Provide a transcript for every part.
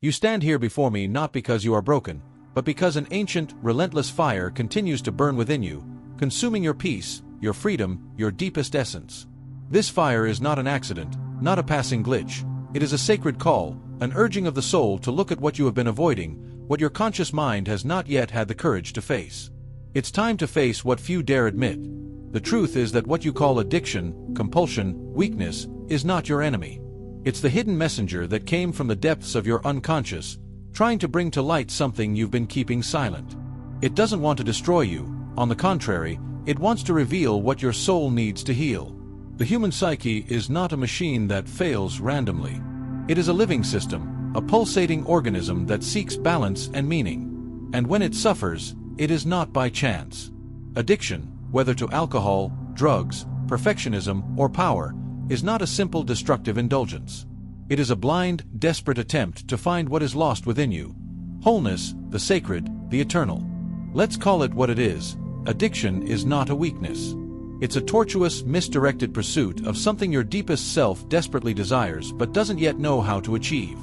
You stand here before me not because you are broken, but because an ancient, relentless fire continues to burn within you, consuming your peace, your freedom, your deepest essence. This fire is not an accident, not a passing glitch. It is a sacred call, an urging of the soul to look at what you have been avoiding, what your conscious mind has not yet had the courage to face. It's time to face what few dare admit. The truth is that what you call addiction, compulsion, weakness, is not your enemy. It's the hidden messenger that came from the depths of your unconscious, trying to bring to light something you've been keeping silent. It doesn't want to destroy you. On the contrary, it wants to reveal what your soul needs to heal. The human psyche is not a machine that fails randomly. It is a living system, a pulsating organism that seeks balance and meaning. And when it suffers, it is not by chance. Addiction, whether to alcohol, drugs, perfectionism, or power, is not a simple destructive indulgence. It is a blind, desperate attempt to find what is lost within you. Wholeness, the sacred, the eternal. Let's call it what it is. Addiction is not a weakness. It's a tortuous, misdirected pursuit of something your deepest self desperately desires but doesn't yet know how to achieve.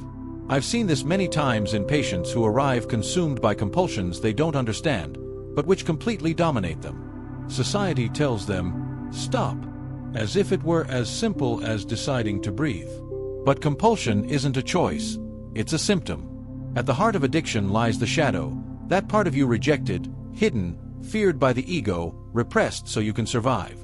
I've seen this many times in patients who arrive consumed by compulsions they don't understand, but which completely dominate them. Society tells them, stop, as if it were as simple as deciding to breathe. But compulsion isn't a choice, it's a symptom. At the heart of addiction lies the shadow, that part of you rejected, hidden, feared by the ego, repressed so you can survive.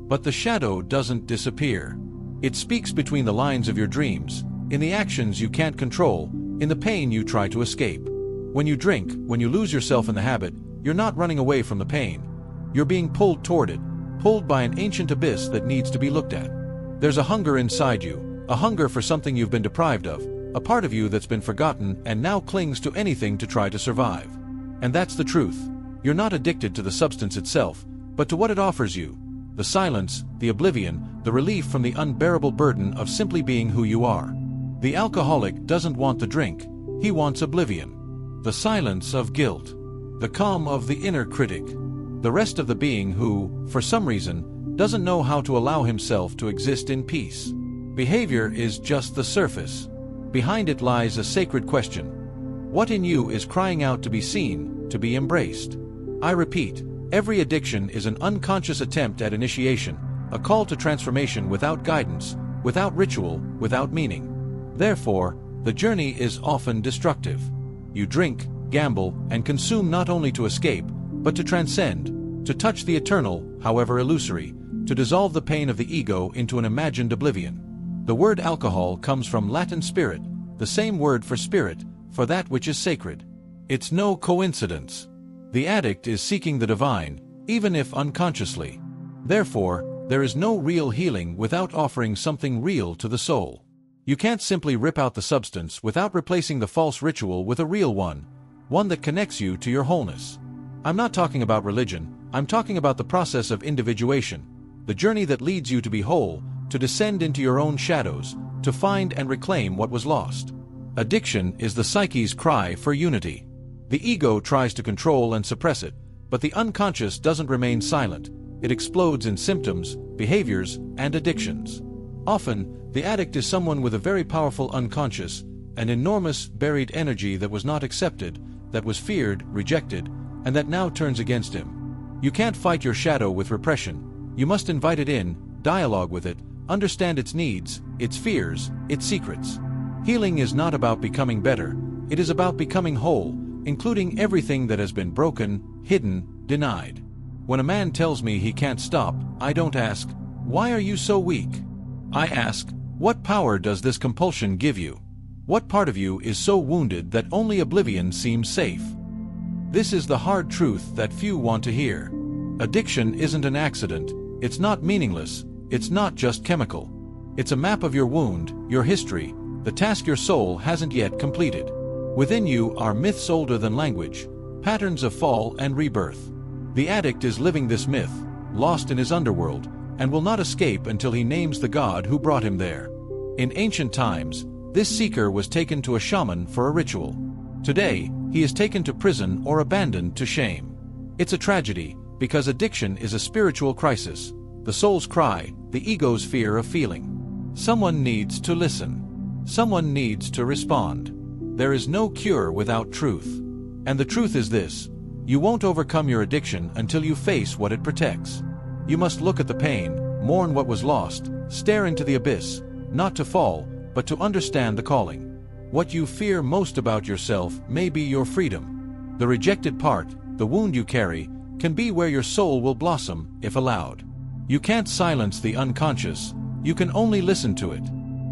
But the shadow doesn't disappear. It speaks between the lines of your dreams, in the actions you can't control, in the pain you try to escape. When you drink, when you lose yourself in the habit, you're not running away from the pain. You're being pulled toward it, pulled by an ancient abyss that needs to be looked at. There's a hunger inside you, a hunger for something you've been deprived of, a part of you that's been forgotten and now clings to anything to try to survive. And that's the truth. You're not addicted to the substance itself, but to what it offers you. The silence, the oblivion, the relief from the unbearable burden of simply being who you are. The alcoholic doesn't want the drink, he wants oblivion. The silence of guilt. The calm of the inner critic. The rest of the being who, for some reason, doesn't know how to allow himself to exist in peace. Behavior is just the surface. Behind it lies a sacred question. What in you is crying out to be seen, to be embraced? I repeat, every addiction is an unconscious attempt at initiation, a call to transformation without guidance, without ritual, without meaning. Therefore, the journey is often destructive. You drink, gamble, and consume not only to escape, but to transcend, to touch the eternal, however illusory, to dissolve the pain of the ego into an imagined oblivion. The word alcohol comes from Latin spirit, the same word for spirit, for that which is sacred. It's no coincidence. The addict is seeking the divine, even if unconsciously. Therefore, there is no real healing without offering something real to the soul. You can't simply rip out the substance without replacing the false ritual with a real one that connects you to your wholeness. I'm not talking about religion, I'm talking about the process of individuation, the journey that leads you to be whole, to descend into your own shadows, to find and reclaim what was lost. Addiction is the psyche's cry for unity. The ego tries to control and suppress it, but the unconscious doesn't remain silent. It explodes in symptoms, behaviors, and addictions. Often, the addict is someone with a very powerful unconscious, an enormous buried energy that was not accepted, that was feared, rejected, and that now turns against him. You can't fight your shadow with repression. You must invite it in, dialogue with it, understand its needs, its fears, its secrets. Healing is not about becoming better, it is about becoming whole, including everything that has been broken, hidden, denied. When a man tells me he can't stop, I don't ask, "Why are you so weak?" I ask, "What power does this compulsion give you? What part of you is so wounded that only oblivion seems safe?" This is the hard truth that few want to hear. Addiction isn't an accident, it's not meaningless, it's not just chemical. It's a map of your wound, your history, the task your soul hasn't yet completed. Within you are myths older than language, patterns of fall and rebirth. The addict is living this myth, lost in his underworld, and will not escape until he names the God who brought him there. In ancient times, this seeker was taken to a shaman for a ritual. Today, he is taken to prison or abandoned to shame. It's a tragedy, because addiction is a spiritual crisis, the soul's cry, the ego's fear of feeling. Someone needs to listen. Someone needs to respond. there is no cure without truth. And the truth is this: you won't overcome your addiction until you face what it protects. You must look at the pain, mourn what was lost, stare into the abyss, not to fall, but to understand the calling. What you fear most about yourself may be your freedom. The rejected part, the wound you carry, can be where your soul will blossom, if allowed. You can't silence the unconscious, you can only listen to it.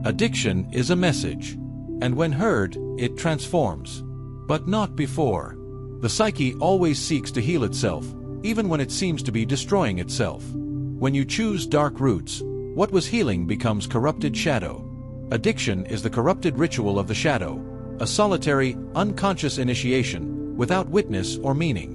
Addiction is a message, and when heard, it transforms. But not before. The psyche always seeks to heal itself, even when it seems to be destroying itself. When you choose dark roots, what was healing becomes corrupted shadow. Addiction is the corrupted ritual of the shadow, a solitary, unconscious initiation, without witness or meaning.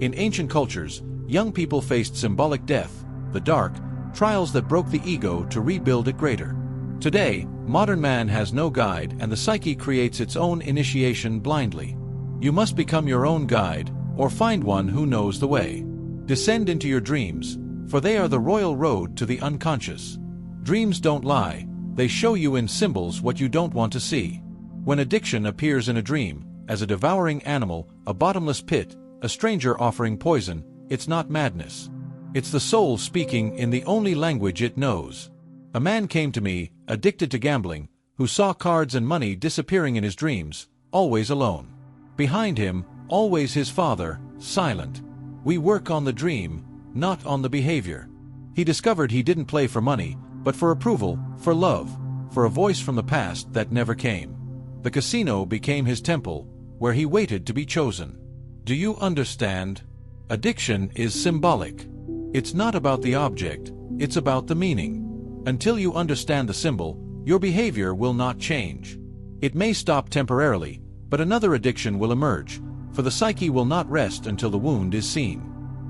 In ancient cultures, young people faced symbolic death, the dark, trials that broke the ego to rebuild it greater. Today, modern man has no guide and the psyche creates its own initiation blindly. You must become your own guide, or find one who knows the way. Descend into your dreams, for they are the royal road to the unconscious. Dreams don't lie, they show you in symbols what you don't want to see. When addiction appears in a dream, as a devouring animal, a bottomless pit, a stranger offering poison, it's not madness. It's the soul speaking in the only language it knows. A man came to me, addicted to gambling, who saw cards and money disappearing in his dreams, always alone. Behind him, always his father, silent. We work on the dream, not on the behavior. He discovered he didn't play for money, but for approval, for love, for a voice from the past that never came. The casino became his temple, where he waited to be chosen. Do you understand? Addiction is symbolic. It's not about the object, it's about the meaning. Until you understand the symbol, your behavior will not change. It may stop temporarily, but another addiction will emerge, for the psyche will not rest until the wound is seen.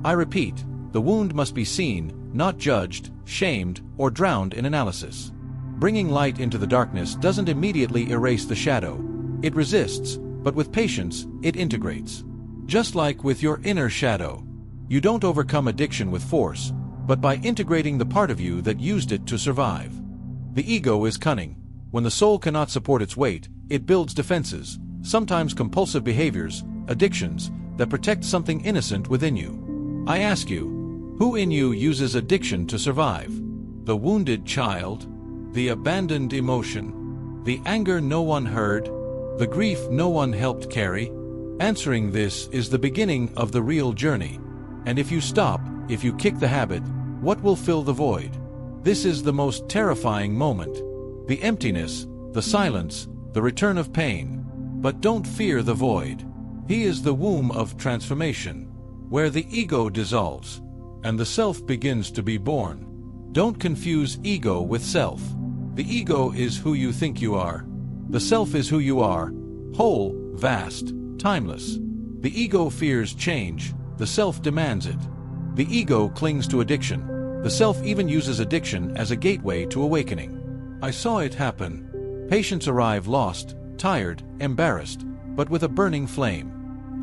I repeat, the wound must be seen, not judged, shamed, or drowned in analysis. Bringing light into the darkness doesn't immediately erase the shadow. It resists, but with patience, it integrates. Just like with your inner shadow. You don't overcome addiction with force, but by integrating the part of you that used it to survive. The ego is cunning. When the soul cannot support its weight, it builds defenses, sometimes compulsive behaviors, addictions, that protect something innocent within you. I ask you, who in you uses addiction to survive? The wounded child? The abandoned emotion? The anger no one heard? The grief no one helped carry? Answering this is the beginning of the real journey. And if you stop, if you kick the habit, what will fill the void? This is the most terrifying moment. The emptiness, the silence, the return of pain. But don't fear the void. He is the womb of transformation, where the ego dissolves, and the self begins to be born. Don't confuse ego with self. The ego is who you think you are. The self is who you are, whole, vast, timeless. The ego fears change, the self demands it. The ego clings to addiction. The self even uses addiction as a gateway to awakening. I saw it happen. Patients arrive lost, tired, embarrassed, but with a burning flame.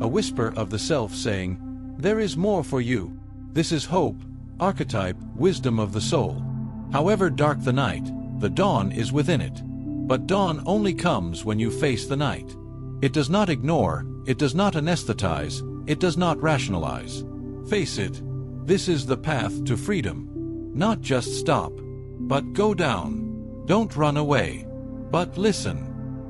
A whisper of the self saying, "There is more for you." This is hope, archetype, wisdom of the soul. However dark the night, the dawn is within it. But dawn only comes when you face the night. It does not ignore, it does not anesthetize, it does not rationalize. Face it. This is the path to freedom. Not just stop, but go down. Don't run away, but listen.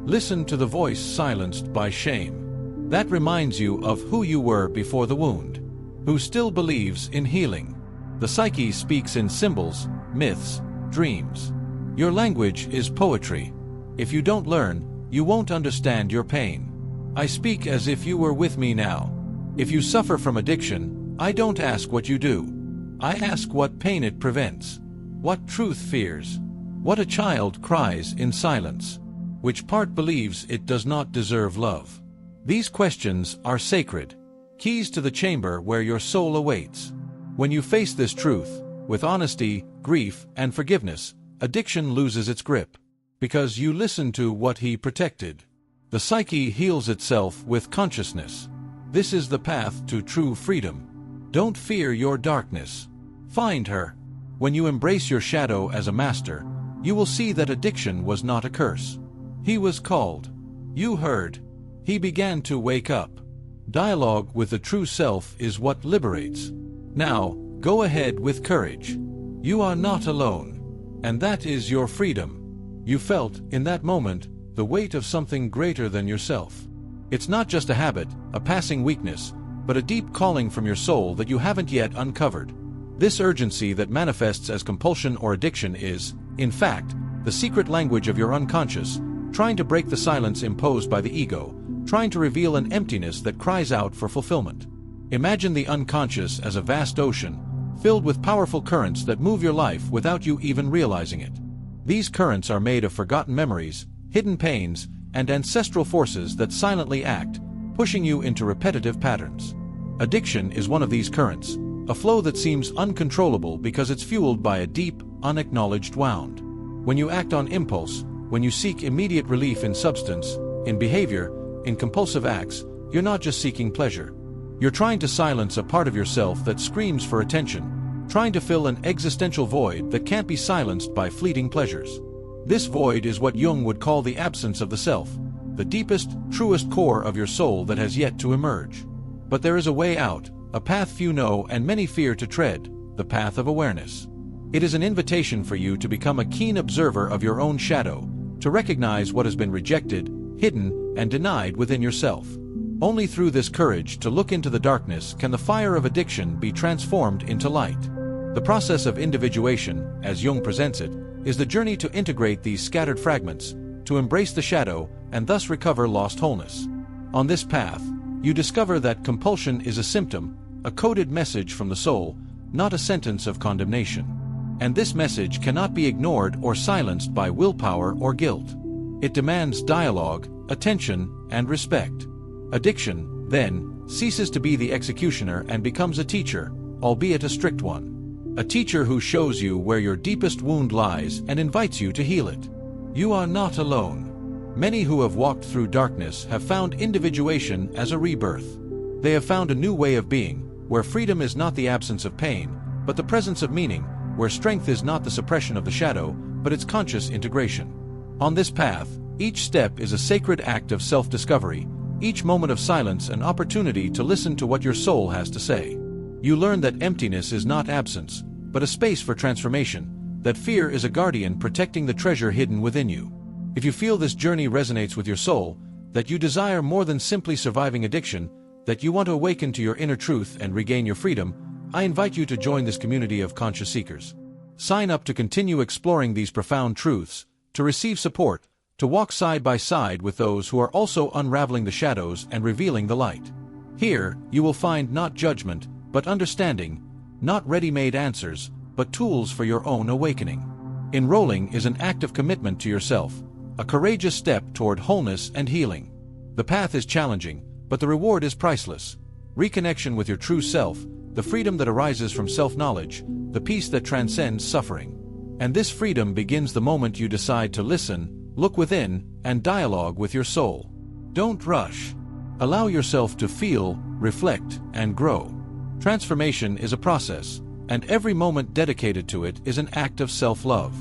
Listen to the voice silenced by shame. That reminds you of who you were before the wound, who still believes in healing. The psyche speaks in symbols, myths, dreams. Your language is poetry. If you don't learn, you won't understand your pain. I speak as if you were with me now. If you suffer from addiction, I don't ask what you do. I ask what pain it prevents, what truth fears, what a child cries in silence, which part believes it does not deserve love. These questions are sacred, keys to the chamber where your soul awaits. When you face this truth, with honesty, grief, and forgiveness, addiction loses its grip, because you listen to what he protected. The psyche heals itself with consciousness. This is the path to true freedom. Don't fear your darkness. Find her. When you embrace your shadow as a master, you will see that addiction was not a curse. He was called. You heard. He began to wake up. Dialogue with the true self is what liberates. Now, go ahead with courage. You are not alone. And that is your freedom. You felt, in that moment, the weight of something greater than yourself. It's not just a habit, a passing weakness, but a deep calling from your soul that you haven't yet uncovered. This urgency that manifests as compulsion or addiction is, in fact, the secret language of your unconscious, trying to break the silence imposed by the ego, trying to reveal an emptiness that cries out for fulfillment. Imagine the unconscious as a vast ocean, filled with powerful currents that move your life without you even realizing it. These currents are made of forgotten memories, hidden pains, and ancestral forces that silently act, pushing you into repetitive patterns. Addiction is one of these currents, a flow that seems uncontrollable because it's fueled by a deep, unacknowledged wound. When you act on impulse, when you seek immediate relief in substance, in behavior, in compulsive acts, you're not just seeking pleasure. You're trying to silence a part of yourself that screams for attention, trying to fill an existential void that can't be silenced by fleeting pleasures. This void is what Jung would call the absence of the self, the deepest, truest core of your soul that has yet to emerge. But there is a way out, a path few know and many fear to tread, the path of awareness. It is an invitation for you to become a keen observer of your own shadow, to recognize what has been rejected, hidden, and denied within yourself. Only through this courage to look into the darkness can the fire of addiction be transformed into light. The process of individuation, as Jung presents it, is the journey to integrate these scattered fragments, to embrace the shadow, and thus recover lost wholeness. On this path, you discover that compulsion is a symptom, a coded message from the soul, not a sentence of condemnation. And this message cannot be ignored or silenced by willpower or guilt. It demands dialogue, attention, and respect. Addiction, then, ceases to be the executioner and becomes a teacher, albeit a strict one. A teacher who shows you where your deepest wound lies and invites you to heal it. You are not alone. Many who have walked through darkness have found individuation as a rebirth. They have found a new way of being, where freedom is not the absence of pain, but the presence of meaning, where strength is not the suppression of the shadow, but its conscious integration. On this path, each step is a sacred act of self-discovery, each moment of silence an opportunity to listen to what your soul has to say. You learn that emptiness is not absence, but a space for transformation, that fear is a guardian protecting the treasure hidden within you. If you feel this journey resonates with your soul, that you desire more than simply surviving addiction, that you want to awaken to your inner truth and regain your freedom, I invite you to join this community of conscious seekers. Sign up to continue exploring these profound truths, to receive support, to walk side by side with those who are also unraveling the shadows and revealing the light. Here, you will find not judgment, but understanding, not ready-made answers, but tools for your own awakening. Enrolling is an act of commitment to yourself, a courageous step toward wholeness and healing. The path is challenging, but the reward is priceless. Reconnection with your true self, the freedom that arises from self-knowledge, the peace that transcends suffering. And this freedom begins the moment you decide to listen, look within, and dialogue with your soul. Don't rush. Allow yourself to feel, reflect, and grow. Transformation is a process, and every moment dedicated to it is an act of self-love.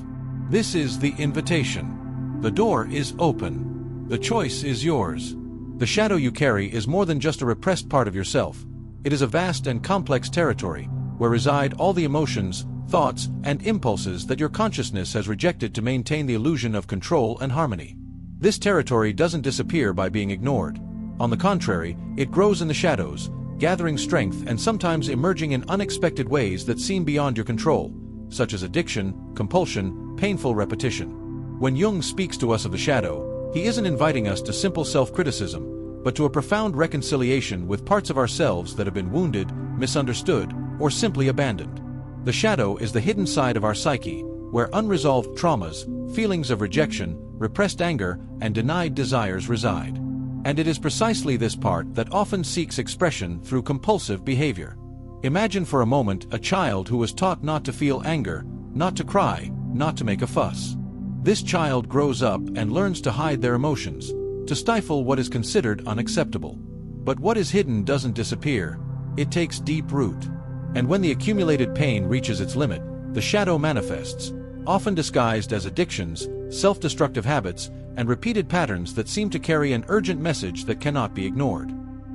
This is the invitation. The door is open. The choice is yours. The shadow you carry is more than just a repressed part of yourself. It is a vast and complex territory, where reside all the emotions, thoughts, and impulses that your consciousness has rejected to maintain the illusion of control and harmony. This territory doesn't disappear by being ignored. On the contrary, it grows in the shadows, gathering strength and sometimes emerging in unexpected ways that seem beyond your control, such as addiction, compulsion, painful repetition. When Jung speaks to us of the shadow, he isn't inviting us to simple self-criticism, but to a profound reconciliation with parts of ourselves that have been wounded, misunderstood, or simply abandoned. The shadow is the hidden side of our psyche, where unresolved traumas, feelings of rejection, repressed anger, and denied desires reside. And it is precisely this part that often seeks expression through compulsive behavior. Imagine for a moment a child who was taught not to feel anger, not to cry, not to make a fuss. This child grows up and learns to hide their emotions, to stifle what is considered unacceptable. But what is hidden doesn't disappear, it takes deep root. And when the accumulated pain reaches its limit, the shadow manifests, often disguised as addictions, self-destructive habits, and repeated patterns that seem to carry an urgent message that cannot be ignored.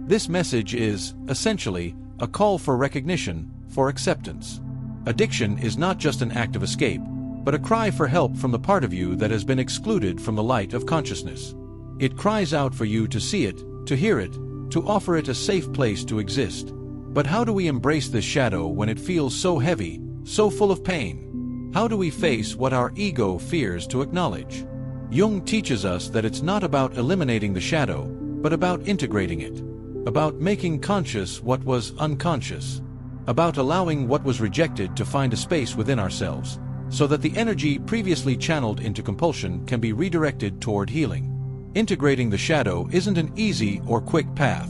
This message is, essentially, a call for recognition, for acceptance. Addiction is not just an act of escape, but a cry for help from the part of you that has been excluded from the light of consciousness. It cries out for you to see it, to hear it, to offer it a safe place to exist. But how do we embrace this shadow when it feels so heavy, so full of pain? How do we face what our ego fears to acknowledge? Jung teaches us that it's not about eliminating the shadow, but about integrating it. About making conscious what was unconscious. About allowing what was rejected to find a space within ourselves, so that the energy previously channeled into compulsion can be redirected toward healing. Integrating the shadow isn't an easy or quick path.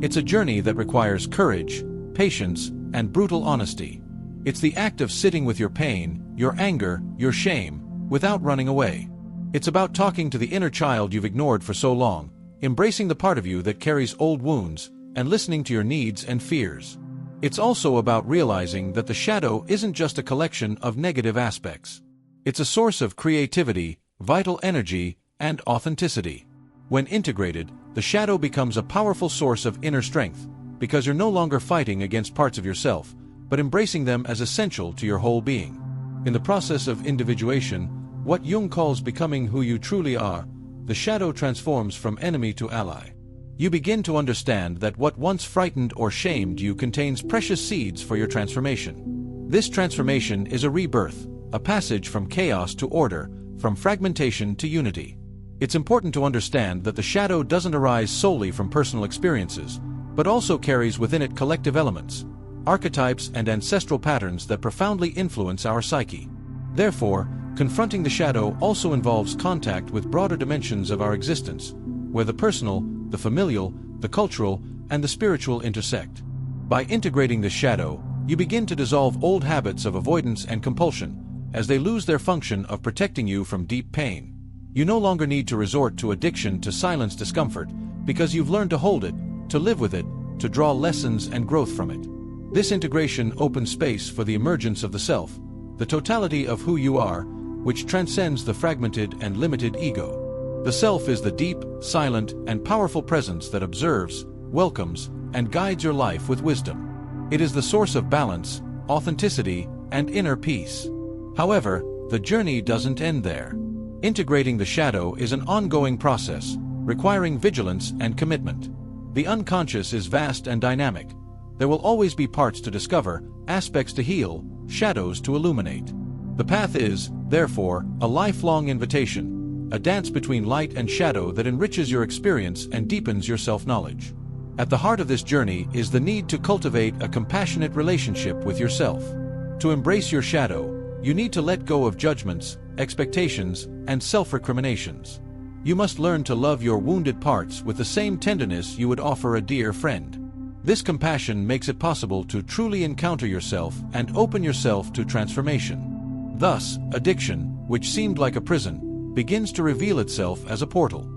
It's a journey that requires courage, patience, and brutal honesty. It's the act of sitting with your pain, your anger, your shame, without running away. It's about talking to the inner child you've ignored for so long, embracing the part of you that carries old wounds, and listening to your needs and fears. It's also about realizing that the shadow isn't just a collection of negative aspects. It's a source of creativity, vital energy, and authenticity. When integrated, the shadow becomes a powerful source of inner strength, because you're no longer fighting against parts of yourself, but embracing them as essential to your whole being. In the process of individuation, what Jung calls becoming who you truly are, the shadow transforms from enemy to ally. You begin to understand that what once frightened or shamed you contains precious seeds for your transformation. This transformation is a rebirth, a passage from chaos to order, from fragmentation to unity. It's important to understand that the shadow doesn't arise solely from personal experiences, but also carries within it collective elements, archetypes and ancestral patterns that profoundly influence our psyche. Therefore, confronting the shadow also involves contact with broader dimensions of our existence, where the personal, the familial, the cultural, and the spiritual intersect. By integrating the shadow, you begin to dissolve old habits of avoidance and compulsion, as they lose their function of protecting you from deep pain. You no longer need to resort to addiction to silence discomfort, because you've learned to hold it, to live with it, to draw lessons and growth from it. This integration opens space for the emergence of the self, the totality of who you are, which transcends the fragmented and limited ego. The self is the deep, silent, and powerful presence that observes, welcomes, and guides your life with wisdom. It is the source of balance, authenticity, and inner peace. However, the journey doesn't end there. Integrating the shadow is an ongoing process, requiring vigilance and commitment. The unconscious is vast and dynamic. There will always be parts to discover, aspects to heal, shadows to illuminate. The path is, therefore, a lifelong invitation, a dance between light and shadow that enriches your experience and deepens your self-knowledge. At the heart of this journey is the need to cultivate a compassionate relationship with yourself. To embrace your shadow, you need to let go of judgments, expectations, and self-recriminations. You must learn to love your wounded parts with the same tenderness you would offer a dear friend. This compassion makes it possible to truly encounter yourself and open yourself to transformation. Thus, addiction, which seemed like a prison, begins to reveal itself as a portal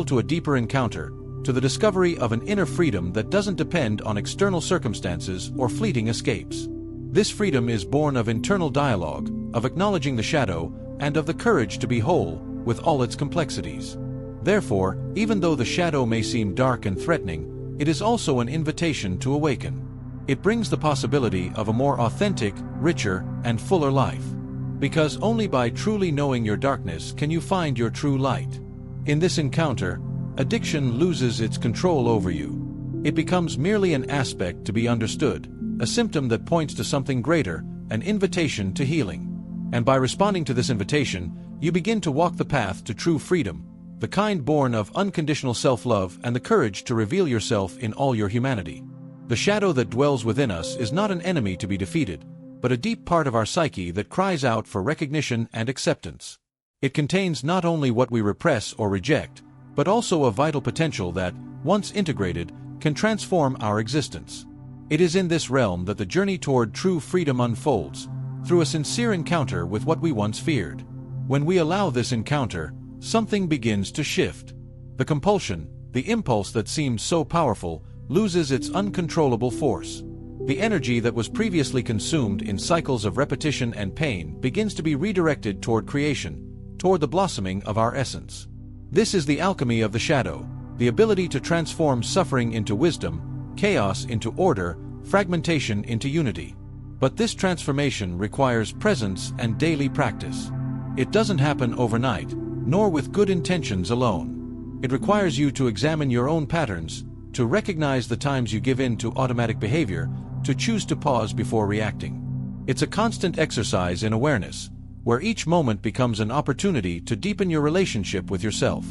to a deeper encounter, to the discovery of an inner freedom that doesn't depend on external circumstances or fleeting escapes. This freedom is born of internal dialogue, of acknowledging the shadow, and of the courage to be whole, with all its complexities. Therefore, even though the shadow may seem dark and threatening, it is also an invitation to awaken. It brings the possibility of a more authentic, richer, and fuller life. Because only by truly knowing your darkness can you find your true light. In this encounter, addiction loses its control over you. It becomes merely an aspect to be understood, a symptom that points to something greater, an invitation to healing. And by responding to this invitation, you begin to walk the path to true freedom, the kind born of unconditional self-love and the courage to reveal yourself in all your humanity. The shadow that dwells within us is not an enemy to be defeated, but a deep part of our psyche that cries out for recognition and acceptance. It contains not only what we repress or reject, but also a vital potential that, once integrated, can transform our existence. It is in this realm that the journey toward true freedom unfolds, through a sincere encounter with what we once feared. When we allow this encounter, something begins to shift. The compulsion, the impulse that seemed so powerful, loses its uncontrollable force. The energy that was previously consumed in cycles of repetition and pain begins to be redirected toward creation, toward the blossoming of our essence. This is the alchemy of the shadow, the ability to transform suffering into wisdom, chaos into order, fragmentation into unity. But this transformation requires presence and daily practice. It doesn't happen overnight, nor with good intentions alone. It requires you to examine your own patterns, to recognize the times you give in to automatic behavior, to choose to pause before reacting. It's a constant exercise in awareness, where each moment becomes an opportunity to deepen your relationship with yourself.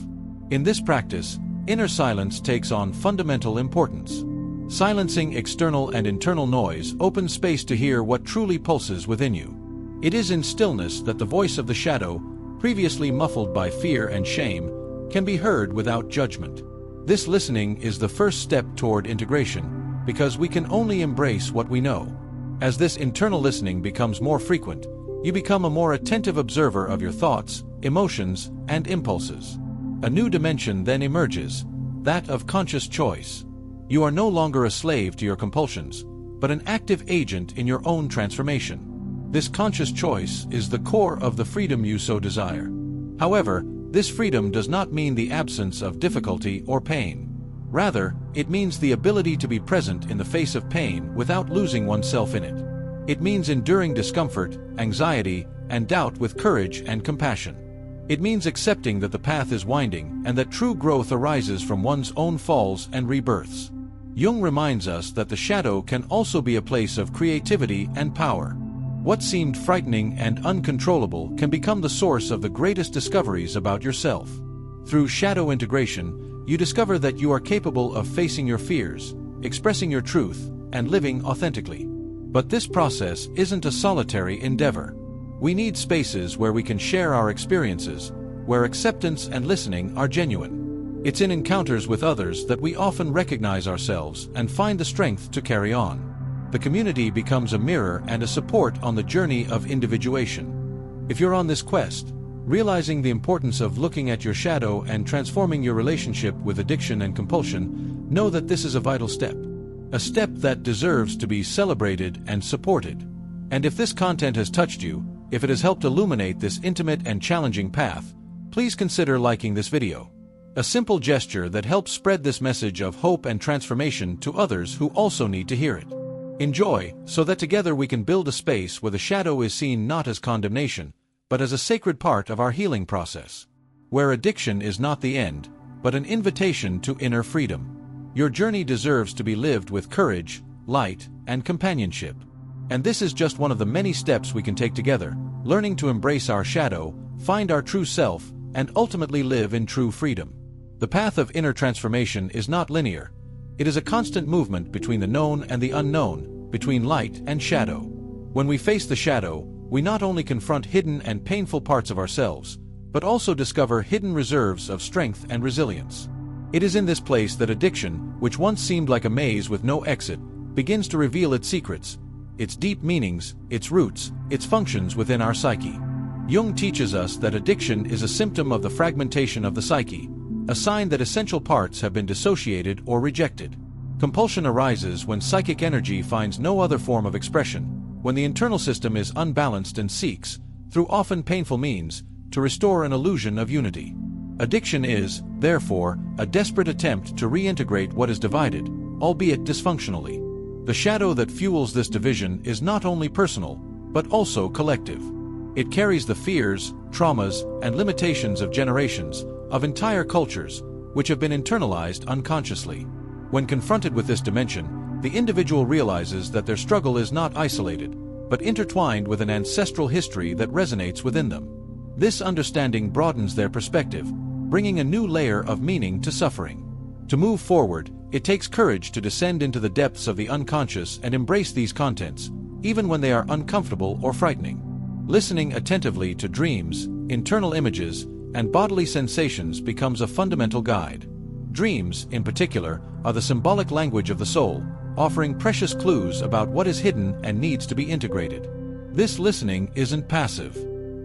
In this practice, inner silence takes on fundamental importance. Silencing external and internal noise opens space to hear what truly pulses within you. It is in stillness that the voice of the shadow, previously muffled by fear and shame, can be heard without judgment. This listening is the first step toward integration, because we can only embrace what we know. As this internal listening becomes more frequent, you become a more attentive observer of your thoughts, emotions, and impulses. A new dimension then emerges, that of conscious choice. You are no longer a slave to your compulsions, but an active agent in your own transformation. This conscious choice is the core of the freedom you so desire. However, this freedom does not mean the absence of difficulty or pain. Rather, it means the ability to be present in the face of pain without losing oneself in it. It means enduring discomfort, anxiety, and doubt with courage and compassion. It means accepting that the path is winding and that true growth arises from one's own falls and rebirths. Jung reminds us that the shadow can also be a place of creativity and power. What seemed frightening and uncontrollable can become the source of the greatest discoveries about yourself. Through shadow integration, you discover that you are capable of facing your fears, expressing your truth, and living authentically. But this process isn't a solitary endeavor. We need spaces where we can share our experiences, where acceptance and listening are genuine. It's in encounters with others that we often recognize ourselves and find the strength to carry on. The community becomes a mirror and a support on the journey of individuation. If you're on this quest, realizing the importance of looking at your shadow and transforming your relationship with addiction and compulsion, know that this is a vital step. A step that deserves to be celebrated and supported. And if this content has touched you, if it has helped illuminate this intimate and challenging path, please consider liking this video. A simple gesture that helps spread this message of hope and transformation to others who also need to hear it. Enjoy, so that together we can build a space where the shadow is seen not as condemnation, but as a sacred part of our healing process. Where addiction is not the end, but an invitation to inner freedom. Your journey deserves to be lived with courage, light, and companionship. And this is just one of the many steps we can take together, learning to embrace our shadow, find our true self, and ultimately live in true freedom. The path of inner transformation is not linear. It is a constant movement between the known and the unknown, between light and shadow. When we face the shadow, we not only confront hidden and painful parts of ourselves, but also discover hidden reserves of strength and resilience. It is in this place that addiction, which once seemed like a maze with no exit, begins to reveal its secrets, its deep meanings, its roots, its functions within our psyche. Jung teaches us that addiction is a symptom of the fragmentation of the psyche, a sign that essential parts have been dissociated or rejected. Compulsion arises when psychic energy finds no other form of expression, when the internal system is unbalanced and seeks, through often painful means, to restore an illusion of unity. Addiction is, therefore, a desperate attempt to reintegrate what is divided, albeit dysfunctionally. The shadow that fuels this division is not only personal, but also collective. It carries the fears, traumas, and limitations of generations, of entire cultures, which have been internalized unconsciously. When confronted with this dimension, the individual realizes that their struggle is not isolated, but intertwined with an ancestral history that resonates within them. This understanding broadens their perspective, bringing a new layer of meaning to suffering. To move forward, it takes courage to descend into the depths of the unconscious and embrace these contents, even when they are uncomfortable or frightening. Listening attentively to dreams, internal images, and bodily sensations becomes a fundamental guide. Dreams, in particular, are the symbolic language of the soul, offering precious clues about what is hidden and needs to be integrated. This listening isn't passive.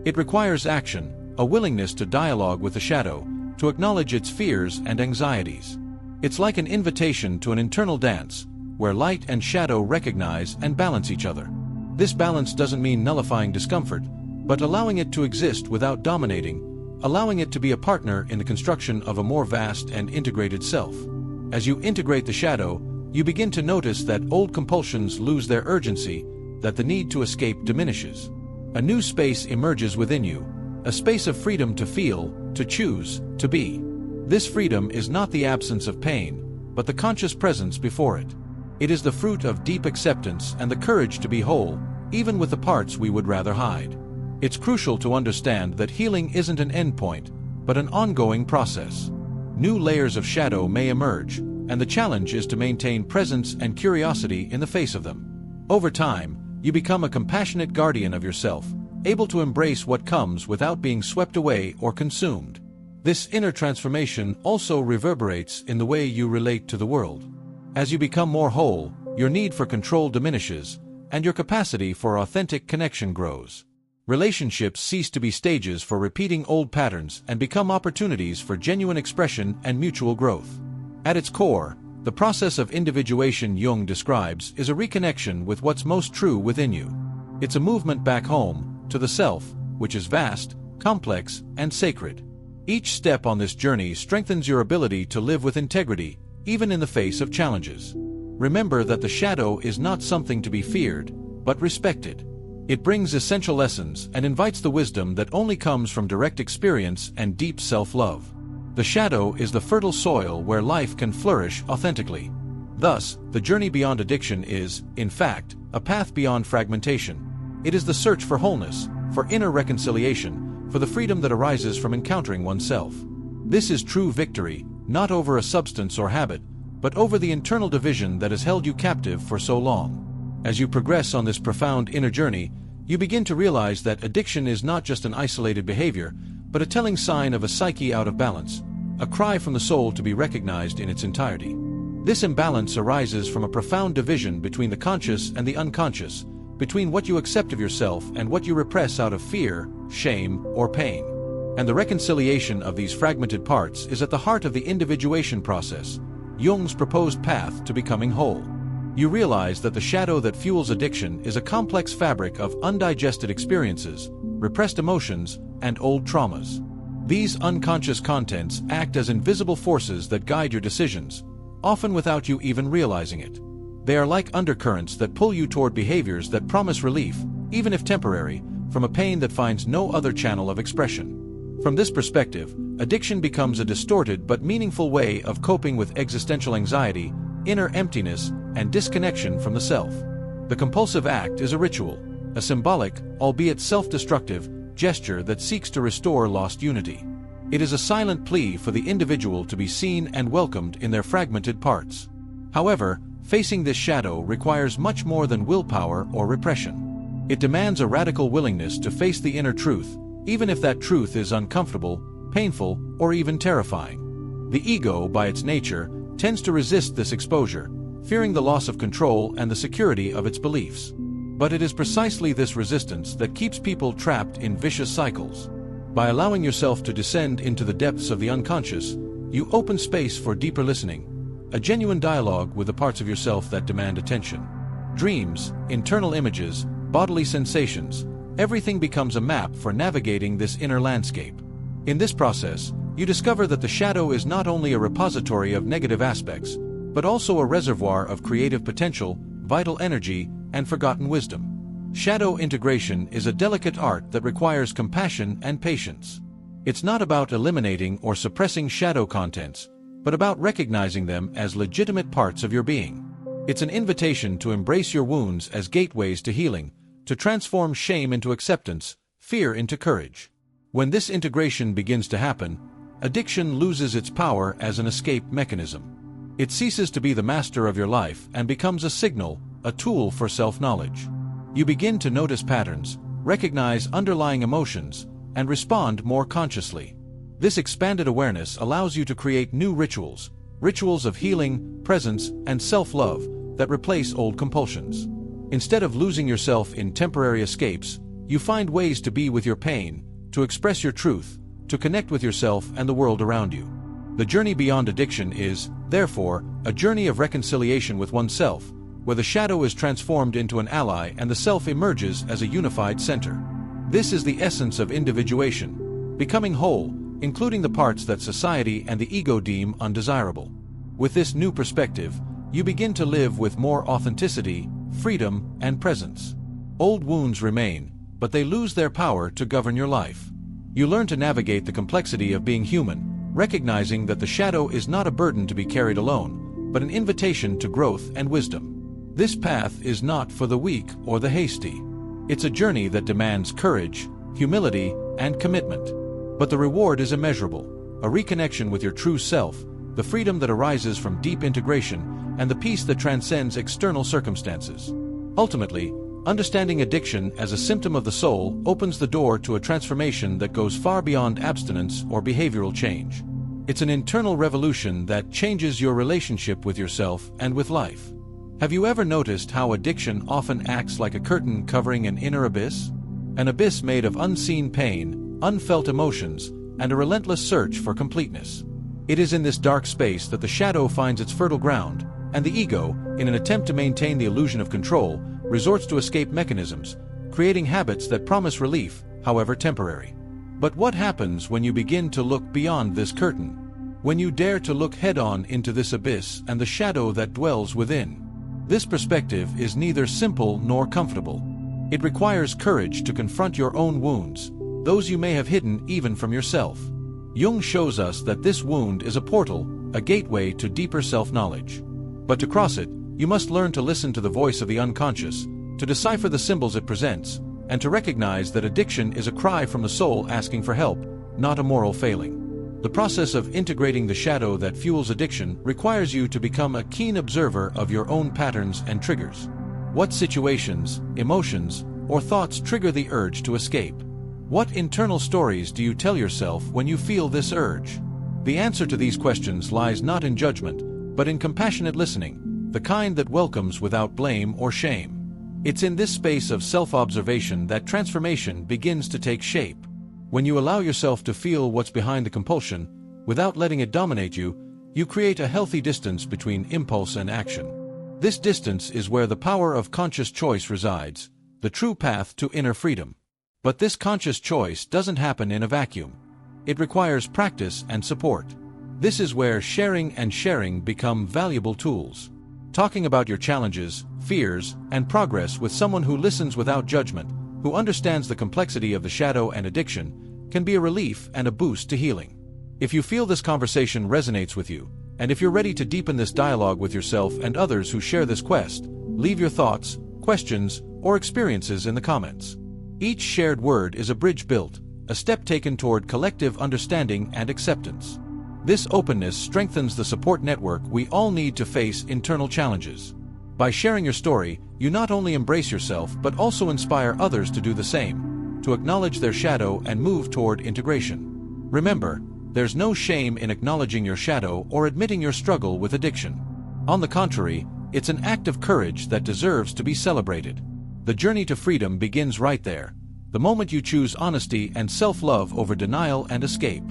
It requires action, a willingness to dialogue with the shadow, to acknowledge its fears and anxieties. It's like an invitation to an internal dance, where light and shadow recognize and balance each other. This balance doesn't mean nullifying discomfort, but allowing it to exist without dominating, allowing it to be a partner in the construction of a more vast and integrated self. As you integrate the shadow, you begin to notice that old compulsions lose their urgency, that the need to escape diminishes. A new space emerges within you, a space of freedom to feel, to choose, to be. This freedom is not the absence of pain, but the conscious presence before it. It is the fruit of deep acceptance and the courage to be whole, even with the parts we would rather hide. It's crucial to understand that healing isn't an endpoint, but an ongoing process. New layers of shadow may emerge, and the challenge is to maintain presence and curiosity in the face of them. Over time, you become a compassionate guardian of yourself, able to embrace what comes without being swept away or consumed. This inner transformation also reverberates in the way you relate to the world. As you become more whole, your need for control diminishes, and your capacity for authentic connection grows. Relationships cease to be stages for repeating old patterns and become opportunities for genuine expression and mutual growth. At its core, the process of individuation Jung describes is a reconnection with what's most true within you. It's a movement back home, to the self, which is vast, complex, and sacred. Each step on this journey strengthens your ability to live with integrity, even in the face of challenges. Remember that the shadow is not something to be feared, but respected. It brings essential lessons and invites the wisdom that only comes from direct experience and deep self-love. The shadow is the fertile soil where life can flourish authentically. Thus, the journey beyond addiction is, in fact, a path beyond fragmentation. It is the search for wholeness, for inner reconciliation, for the freedom that arises from encountering oneself. This is true victory, not over a substance or habit, but over the internal division that has held you captive for so long. As you progress on this profound inner journey, you begin to realize that addiction is not just an isolated behavior, but a telling sign of a psyche out of balance, a cry from the soul to be recognized in its entirety. This imbalance arises from a profound division between the conscious and the unconscious, between what you accept of yourself and what you repress out of fear, shame, or pain. And the reconciliation of these fragmented parts is at the heart of the individuation process, Jung's proposed path to becoming whole. You realize that the shadow that fuels addiction is a complex fabric of undigested experiences, repressed emotions, and old traumas. These unconscious contents act as invisible forces that guide your decisions, often without you even realizing it. They are like undercurrents that pull you toward behaviors that promise relief, even if temporary, from a pain that finds no other channel of expression. From this perspective, addiction becomes a distorted but meaningful way of coping with existential anxiety, inner emptiness, and disconnection from the self. The compulsive act is a ritual, a symbolic, albeit self-destructive, gesture that seeks to restore lost unity. It is a silent plea for the individual to be seen and welcomed in their fragmented parts. However, facing this shadow requires much more than willpower or repression. It demands a radical willingness to face the inner truth, even if that truth is uncomfortable, painful, or even terrifying. The ego, by its nature, tends to resist this exposure, fearing the loss of control and the security of its beliefs. But it is precisely this resistance that keeps people trapped in vicious cycles. By allowing yourself to descend into the depths of the unconscious, you open space for deeper listening, a genuine dialogue with the parts of yourself that demand attention. Dreams, internal images, bodily sensations, everything becomes a map for navigating this inner landscape. In this process, you discover that the shadow is not only a repository of negative aspects, but also a reservoir of creative potential, vital energy, and forgotten wisdom. Shadow integration is a delicate art that requires compassion and patience. It's not about eliminating or suppressing shadow contents, but about recognizing them as legitimate parts of your being. It's an invitation to embrace your wounds as gateways to healing, to transform shame into acceptance, fear into courage. When this integration begins to happen, addiction loses its power as an escape mechanism. It ceases to be the master of your life and becomes a signal, a tool for self-knowledge. You begin to notice patterns, recognize underlying emotions, and respond more consciously. This expanded awareness allows you to create new rituals, rituals of healing, presence, and self-love that replace old compulsions. Instead of losing yourself in temporary escapes, you find ways to be with your pain, to express your truth, to connect with yourself and the world around you. The journey beyond addiction is, therefore, a journey of reconciliation with oneself, where the shadow is transformed into an ally and the self emerges as a unified center. This is the essence of individuation, becoming whole, including the parts that society and the ego deem undesirable. With this new perspective, you begin to live with more authenticity, freedom, and presence. Old wounds remain, but they lose their power to govern your life. You learn to navigate the complexity of being human, recognizing that the shadow is not a burden to be carried alone, but an invitation to growth and wisdom. This path is not for the weak or the hasty. It's a journey that demands courage, humility, and commitment. But the reward is immeasurable: a reconnection with your true self, the freedom that arises from deep integration, and the peace that transcends external circumstances. Ultimately, understanding addiction as a symptom of the soul opens the door to a transformation that goes far beyond abstinence or behavioral change. It's an internal revolution that changes your relationship with yourself and with life. Have you ever noticed how addiction often acts like a curtain covering an inner abyss? An abyss made of unseen pain, unfelt emotions, and a relentless search for completeness. It is in this dark space that the shadow finds its fertile ground, and the ego, in an attempt to maintain the illusion of control, resorts to escape mechanisms, creating habits that promise relief, however temporary. But what happens when you begin to look beyond this curtain? When you dare to look head-on into this abyss and the shadow that dwells within? This perspective is neither simple nor comfortable. It requires courage to confront your own wounds, those you may have hidden even from yourself. Jung shows us that this wound is a portal, a gateway to deeper self-knowledge. But to cross it, you must learn to listen to the voice of the unconscious, to decipher the symbols it presents, and to recognize that addiction is a cry from the soul asking for help, not a moral failing. The process of integrating the shadow that fuels addiction requires you to become a keen observer of your own patterns and triggers. What situations, emotions, or thoughts trigger the urge to escape? What internal stories do you tell yourself when you feel this urge? The answer to these questions lies not in judgment, but in compassionate listening, the kind that welcomes without blame or shame. It's in this space of self-observation that transformation begins to take shape. When you allow yourself to feel what's behind the compulsion, without letting it dominate you, you create a healthy distance between impulse and action. This distance is where the power of conscious choice resides, the true path to inner freedom. But this conscious choice doesn't happen in a vacuum. It requires practice and support. This is where sharing become valuable tools. Talking about your challenges, fears, and progress with someone who listens without judgment, who understands the complexity of the shadow and addiction, can be a relief and a boost to healing. If you feel this conversation resonates with you, and if you're ready to deepen this dialogue with yourself and others who share this quest, leave your thoughts, questions, or experiences in the comments. Each shared word is a bridge built, a step taken toward collective understanding and acceptance. This openness strengthens the support network we all need to face internal challenges. By sharing your story, you not only embrace yourself but also inspire others to do the same, to acknowledge their shadow and move toward integration. Remember, there's no shame in acknowledging your shadow or admitting your struggle with addiction. On the contrary, it's an act of courage that deserves to be celebrated. The journey to freedom begins right there, the moment you choose honesty and self-love over denial and escape.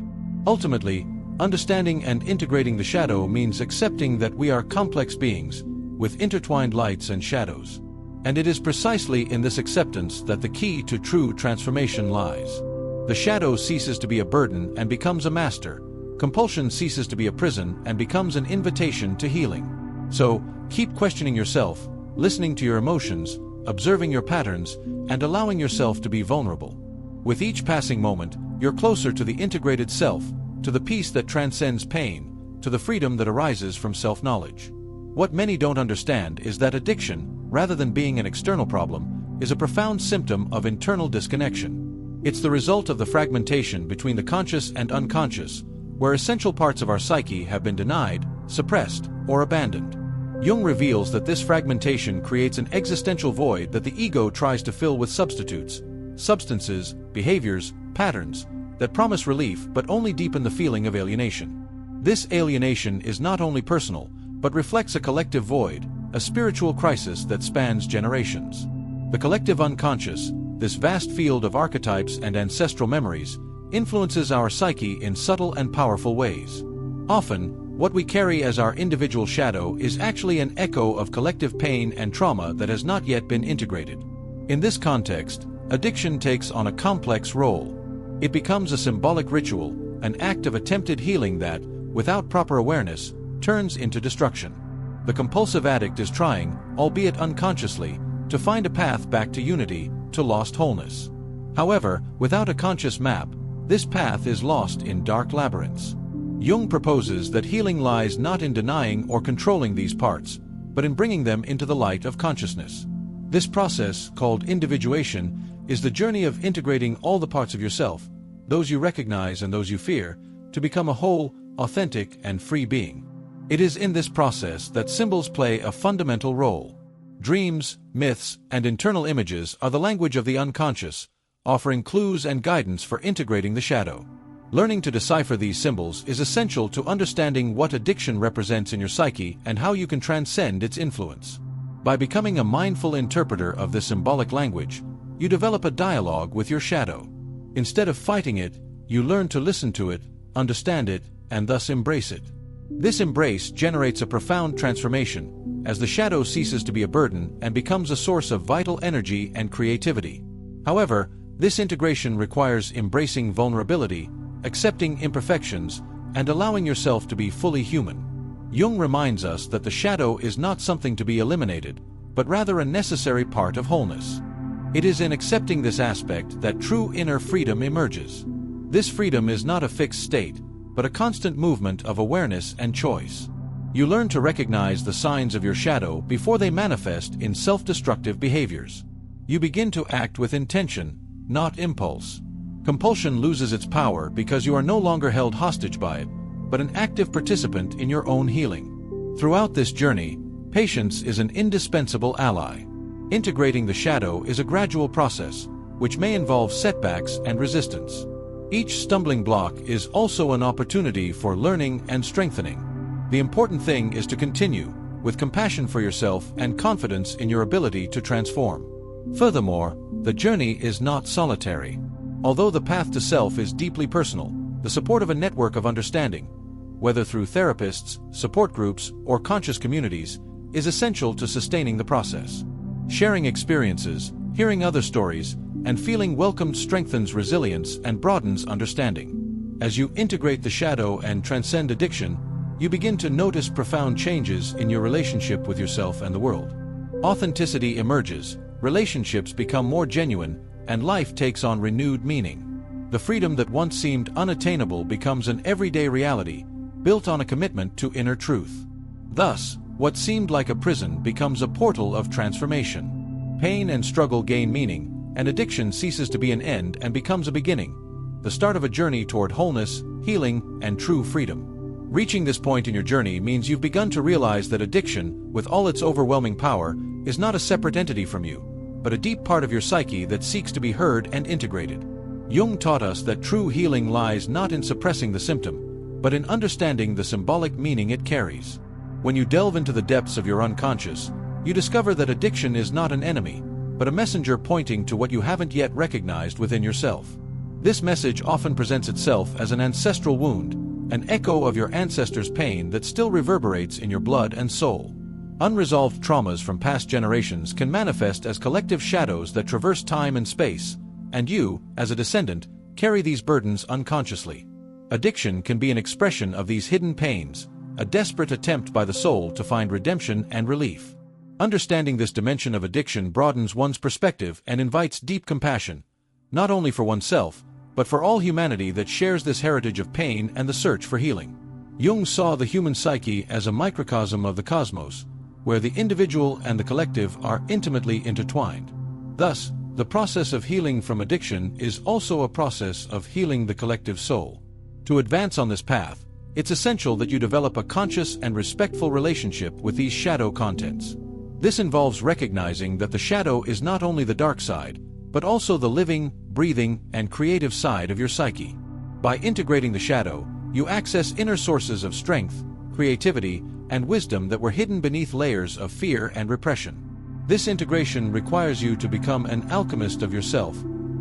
Ultimately, understanding and integrating the shadow means accepting that we are complex beings, with intertwined lights and shadows. And it is precisely in this acceptance that the key to true transformation lies. The shadow ceases to be a burden and becomes a master. Compulsion ceases to be a prison and becomes an invitation to healing. So, keep questioning yourself, listening to your emotions, observing your patterns, and allowing yourself to be vulnerable. With each passing moment, you're closer to the integrated self, to the peace that transcends pain, to the freedom that arises from self-knowledge. What many don't understand is that addiction, rather than being an external problem, is a profound symptom of internal disconnection. It's the result of the fragmentation between the conscious and unconscious, where essential parts of our psyche have been denied, suppressed, or abandoned. Jung reveals that this fragmentation creates an existential void that the ego tries to fill with substitutes, substances, behaviors, patterns, that promise relief but only deepen the feeling of alienation. This alienation is not only personal, but reflects a collective void, a spiritual crisis that spans generations. The collective unconscious, this vast field of archetypes and ancestral memories, influences our psyche in subtle and powerful ways. Often, what we carry as our individual shadow is actually an echo of collective pain and trauma that has not yet been integrated. In this context, addiction takes on a complex role. It becomes a symbolic ritual, an act of attempted healing that, without proper awareness, turns into destruction. The compulsive addict is trying, albeit unconsciously, to find a path back to unity, to lost wholeness. However, without a conscious map, this path is lost in dark labyrinths. Jung proposes that healing lies not in denying or controlling these parts, but in bringing them into the light of consciousness. This process, called individuation, is the journey of integrating all the parts of yourself, those you recognize and those you fear, to become a whole, authentic, and free being. It is in this process that symbols play a fundamental role. Dreams, myths, and internal images are the language of the unconscious, offering clues and guidance for integrating the shadow. Learning to decipher these symbols is essential to understanding what addiction represents in your psyche and how you can transcend its influence. By becoming a mindful interpreter of this symbolic language, you develop a dialogue with your shadow. Instead of fighting it, you learn to listen to it, understand it, and thus embrace it. This embrace generates a profound transformation, as the shadow ceases to be a burden and becomes a source of vital energy and creativity. However, this integration requires embracing vulnerability, accepting imperfections, and allowing yourself to be fully human. Jung reminds us that the shadow is not something to be eliminated, but rather a necessary part of wholeness. It is in accepting this aspect that true inner freedom emerges. This freedom is not a fixed state, but a constant movement of awareness and choice. You learn to recognize the signs of your shadow before they manifest in self-destructive behaviors. You begin to act with intention, not impulse. Compulsion loses its power because you are no longer held hostage by it, but an active participant in your own healing. Throughout this journey, patience is an indispensable ally. Integrating the shadow is a gradual process, which may involve setbacks and resistance. Each stumbling block is also an opportunity for learning and strengthening. The important thing is to continue, with compassion for yourself and confidence in your ability to transform. Furthermore, the journey is not solitary. Although the path to self is deeply personal, the support of a network of understanding, whether through therapists, support groups, or conscious communities, is essential to sustaining the process. Sharing experiences, hearing other stories, and feeling welcomed strengthens resilience and broadens understanding. As you integrate the shadow and transcend addiction, you begin to notice profound changes in your relationship with yourself and the world. Authenticity emerges, relationships become more genuine, and life takes on renewed meaning. The freedom that once seemed unattainable becomes an everyday reality, built on a commitment to inner truth. Thus, what seemed like a prison becomes a portal of transformation. Pain and struggle gain meaning, and addiction ceases to be an end and becomes a beginning, the start of a journey toward wholeness, healing, and true freedom. Reaching this point in your journey means you've begun to realize that addiction, with all its overwhelming power, is not a separate entity from you, but a deep part of your psyche that seeks to be heard and integrated. Jung taught us that true healing lies not in suppressing the symptom, but in understanding the symbolic meaning it carries. When you delve into the depths of your unconscious, you discover that addiction is not an enemy, but a messenger pointing to what you haven't yet recognized within yourself. This message often presents itself as an ancestral wound, an echo of your ancestors' pain that still reverberates in your blood and soul. Unresolved traumas from past generations can manifest as collective shadows that traverse time and space, and you, as a descendant, carry these burdens unconsciously. Addiction can be an expression of these hidden pains, a desperate attempt by the soul to find redemption and relief. Understanding this dimension of addiction broadens one's perspective and invites deep compassion, not only for oneself, but for all humanity that shares this heritage of pain and the search for healing. Jung saw the human psyche as a microcosm of the cosmos, where the individual and the collective are intimately intertwined. Thus, the process of healing from addiction is also a process of healing the collective soul. To advance on this path, it's essential that you develop a conscious and respectful relationship with these shadow contents. This involves recognizing that the shadow is not only the dark side, but also the living, breathing, and creative side of your psyche. By integrating the shadow, you access inner sources of strength, creativity, and wisdom that were hidden beneath layers of fear and repression. This integration requires you to become an alchemist of yourself,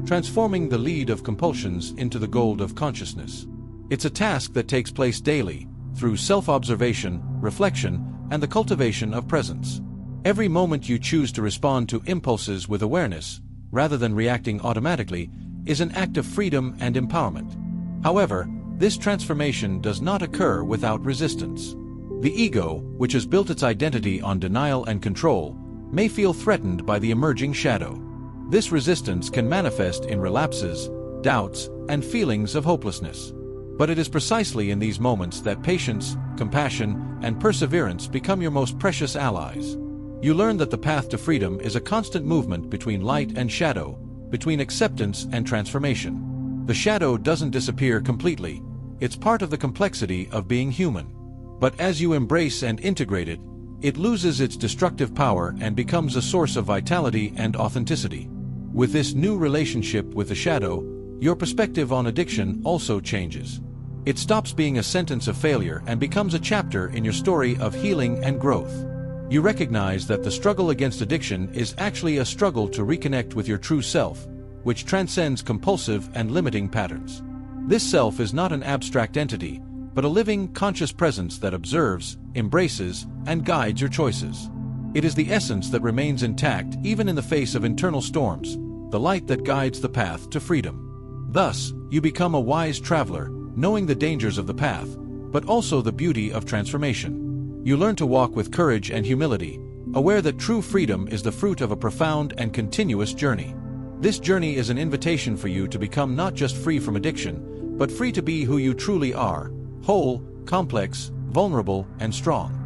transforming the lead of compulsions into the gold of consciousness. It's a task that takes place daily, through self-observation, reflection, and the cultivation of presence. Every moment you choose to respond to impulses with awareness, rather than reacting automatically, is an act of freedom and empowerment. However, this transformation does not occur without resistance. The ego, which has built its identity on denial and control, may feel threatened by the emerging shadow. This resistance can manifest in relapses, doubts, and feelings of hopelessness. But it is precisely in these moments that patience, compassion, and perseverance become your most precious allies. You learn that the path to freedom is a constant movement between light and shadow, between acceptance and transformation. The shadow doesn't disappear completely. It's part of the complexity of being human. But as you embrace and integrate it, it loses its destructive power and becomes a source of vitality and authenticity. With this new relationship with the shadow, your perspective on addiction also changes. It stops being a sentence of failure and becomes a chapter in your story of healing and growth. You recognize that the struggle against addiction is actually a struggle to reconnect with your true self, which transcends compulsive and limiting patterns. This self is not an abstract entity, but a living, conscious presence that observes, embraces, and guides your choices. It is the essence that remains intact even in the face of internal storms, the light that guides the path to freedom. Thus, you become a wise traveler, knowing the dangers of the path, but also the beauty of transformation. You learn to walk with courage and humility, aware that true freedom is the fruit of a profound and continuous journey. This journey is an invitation for you to become not just free from addiction, but free to be who you truly are, whole, complex, vulnerable, and strong.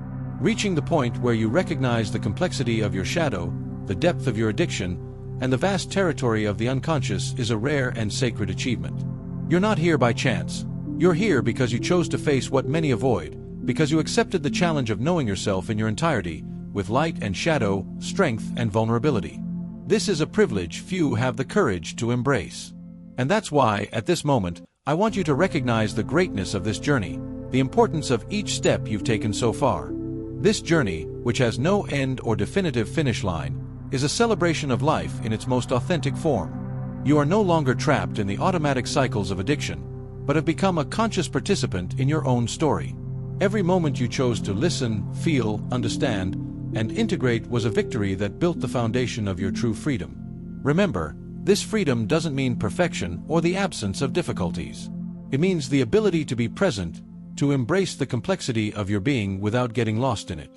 Reaching the point where you recognize the complexity of your shadow, the depth of your addiction, and the vast territory of the unconscious is a rare and sacred achievement. You're not here by chance. You're here because you chose to face what many avoid, because you accepted the challenge of knowing yourself in your entirety, with light and shadow, strength and vulnerability. This is a privilege few have the courage to embrace. And that's why, at this moment, I want you to recognize the greatness of this journey, the importance of each step you've taken so far. This journey, which has no end or definitive finish line, is a celebration of life in its most authentic form. You are no longer trapped in the automatic cycles of addiction, but have become a conscious participant in your own story. Every moment you chose to listen, feel, understand, and integrate was a victory that built the foundation of your true freedom. Remember, this freedom doesn't mean perfection or the absence of difficulties. It means the ability to be present, to embrace the complexity of your being without getting lost in it.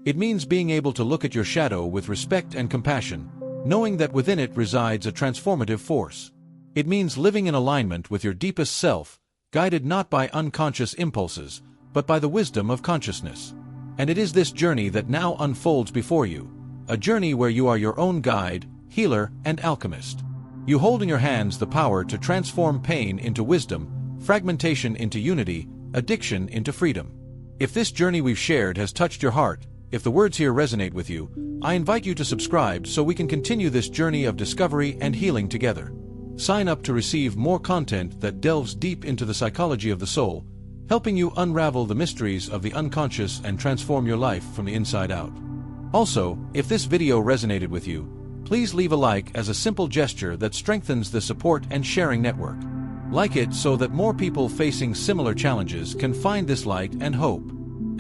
It means being able to look at your shadow with respect and compassion, knowing that within it resides a transformative force. It means living in alignment with your deepest self, guided not by unconscious impulses, but by the wisdom of consciousness. And it is this journey that now unfolds before you, a journey where you are your own guide, healer, and alchemist. You hold in your hands the power to transform pain into wisdom, fragmentation into unity, addiction into freedom. If this journey we've shared has touched your heart, if the words here resonate with you, I invite you to subscribe so we can continue this journey of discovery and healing together. Sign up to receive more content that delves deep into the psychology of the soul, helping you unravel the mysteries of the unconscious and transform your life from the inside out. Also, if this video resonated with you, please leave a like as a simple gesture that strengthens the support and sharing network. Like it so that more people facing similar challenges can find this light and hope.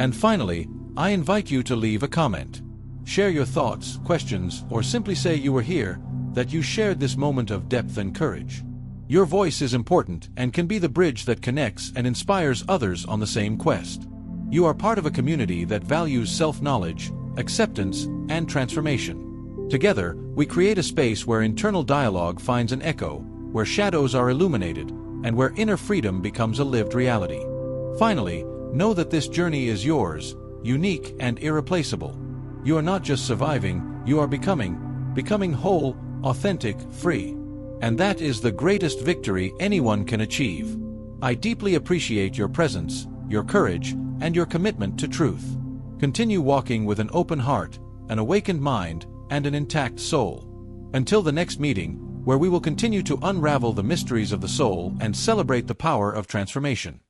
And finally, I invite you to leave a comment. Share your thoughts, questions, or simply say you were here, that you shared this moment of depth and courage. Your voice is important and can be the bridge that connects and inspires others on the same quest. You are part of a community that values self-knowledge, acceptance, and transformation. Together, we create a space where internal dialogue finds an echo, where shadows are illuminated, and where inner freedom becomes a lived reality. Finally, know that this journey is yours, unique and irreplaceable. You are not just surviving, you are becoming whole, authentic, free. And that is the greatest victory anyone can achieve. I deeply appreciate your presence, your courage, and your commitment to truth. Continue walking with an open heart, an awakened mind, and an intact soul. Until the next meeting, where we will continue to unravel the mysteries of the soul and celebrate the power of transformation.